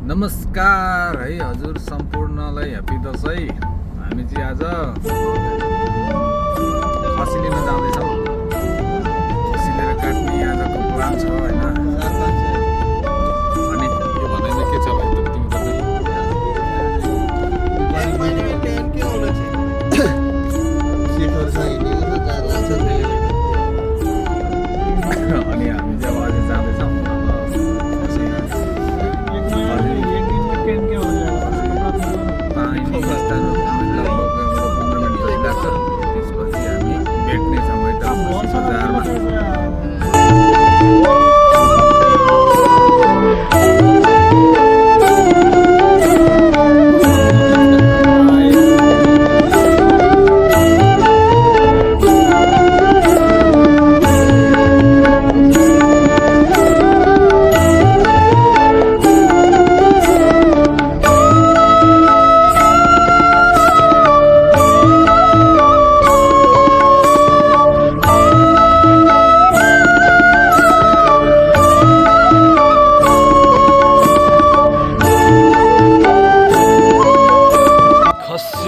नमस्कार है हजुर सम्पूर्णलाई ह्याप्पी दसैँ। हामी चाहिँ आज खसी लिन जाँदैछौँ। खसी लिएर काट्ने आजको प्लान छ होइन। अनि यो भन्दैन के छ भाइ त अनि हामी चाहिँ अब अझै जाँदैछौँ। त्यसपछि हामी भेट्नेछौँ है त बजारमा।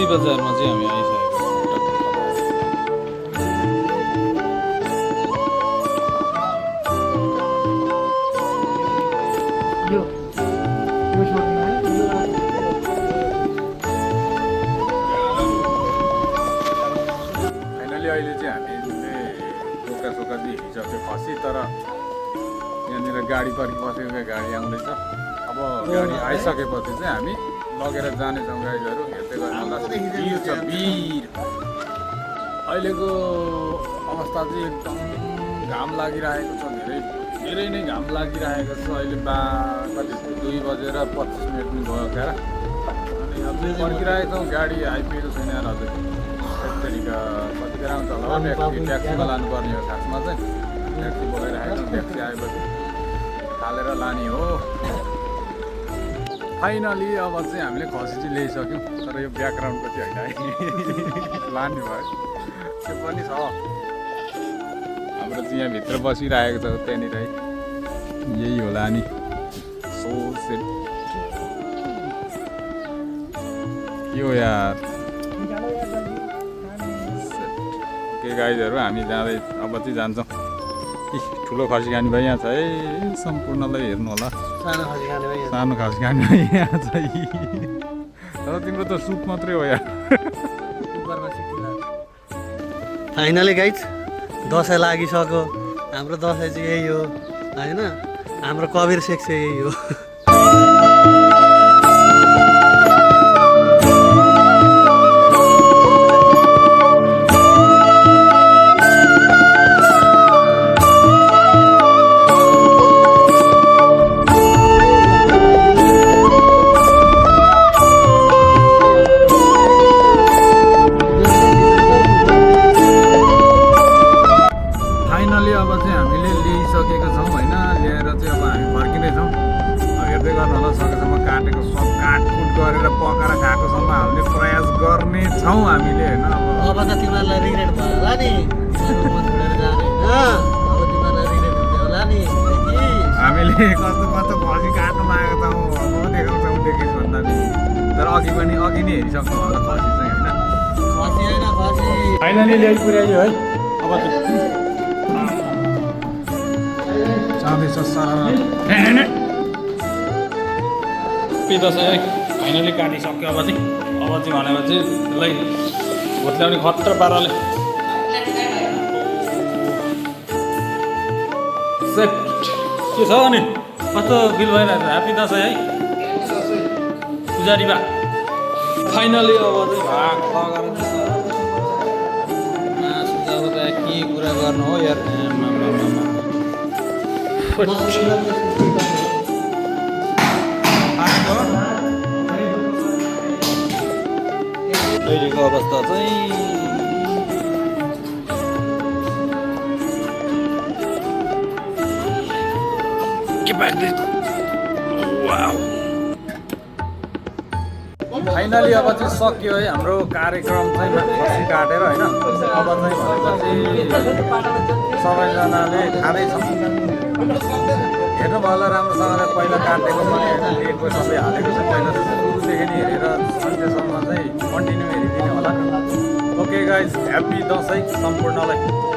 बजारमा चाहिँ हामी आइसकेको फाइनली अहिले चाहिँ हामीले सोका देखिसक्यो खसी। तर यहाँनिर गाडी पर्खिबसेको गाडी आउँदैछ। अब गाडी आइसकेपछि चाहिँ हामी लगेर जानेछौँ। गाडीहरू हेर्दै गर्नु भिड छ भिड। अहिलेको अवस्था चाहिँ एकदम घाम लागिरहेको छ। धेरै नै घाम लागिरहेको छ। अहिले कति 2:25 भयो क्या। अनि अझै पर्खिरहेको छौँ। गाडी आइपुगेको छैन यार अझै। त्यसरीका कतिखेर आउँछ होला ट्याक्सीमा लानुपर्ने हो खासमा चाहिँ। ट्याक्सी बोलाइरहेको छौँ। ट्याक्सी आएपछि हालेर लाने हो। फाइनली अब चाहिँ हामीले खसी चाहिँ ल्याइसक्यौँ। तर यो ब्याकग्राउन्डको चाहिँ होइन है लाने भयो। त्यो पनि छ। हाम्रो चाहिँ यहाँभित्र बसिरहेको छ त्यहाँनिर है। यही होला नि सो सेट यो यार। ओके गाइजहरू हामी जाँदै अब चाहिँ जान्छौँ। ठुलो खसी खाने भाइ यहाँ छ है। सम्पूर्णलाई हेर्नु होला। सानो खसी खाने भाइ यहाँ छ। तर तिम्रो त सुप मात्रै हो यार। फाइनली गाइज दसैँ लागिसक्यो। हाम्रो दसैँ चाहिँ यही हो होइन। हाम्रो कबिर सेक चाहिँ यही हो। हामीले होइन अब त तिमीहरूलाई रिग्रेट भयो होला नि। अब तिमीहरूलाई रिग्रेट हुँदै होला नि। हामीले कस्तो कस्तो खसी काट्नु लागेको छौँ। अब देखाउँछौँ देखिस् भन्दा नि। तर अघि नै हेरिसक्नु होला खसी चाहिँ होइन। खसी होइन खसी फाइनली ल्याइ पुर्यायो है। अब जाँदैछ सारा दसैँ है। फाइनली काटिसक्यो। अब चाहिँ भनेपछि त्यसलाई भुत्ल्याउने खतरा पाराले सेट के छ अनि कस्तो फिल भइरहेको छ? ह्याप्पी दसैँ है पुजारी बा। फाइनली अब चाहिँ भाग लगेर के कुरा गर्नु हो यार। अहिलेको अवस्था चाहिँ फाइनली अब चाहिँ सक्यो है हाम्रो कार्यक्रम चाहिँ खसी काटेर होइन। अब चाहिँ भनेपछि सबैजनाले खाँदैछौँ। हेर्नुभयो होला राम्रोसँगले पहिला काटेको पनि लिएको सबै हालेको छ पहिला सुरुदेखि नै हेरेर अन्त्यसम्म चाहिँ कन्टिन्यू हेरिदिने होला। Okay guys, happy Dashain सम्पूर्णलाई।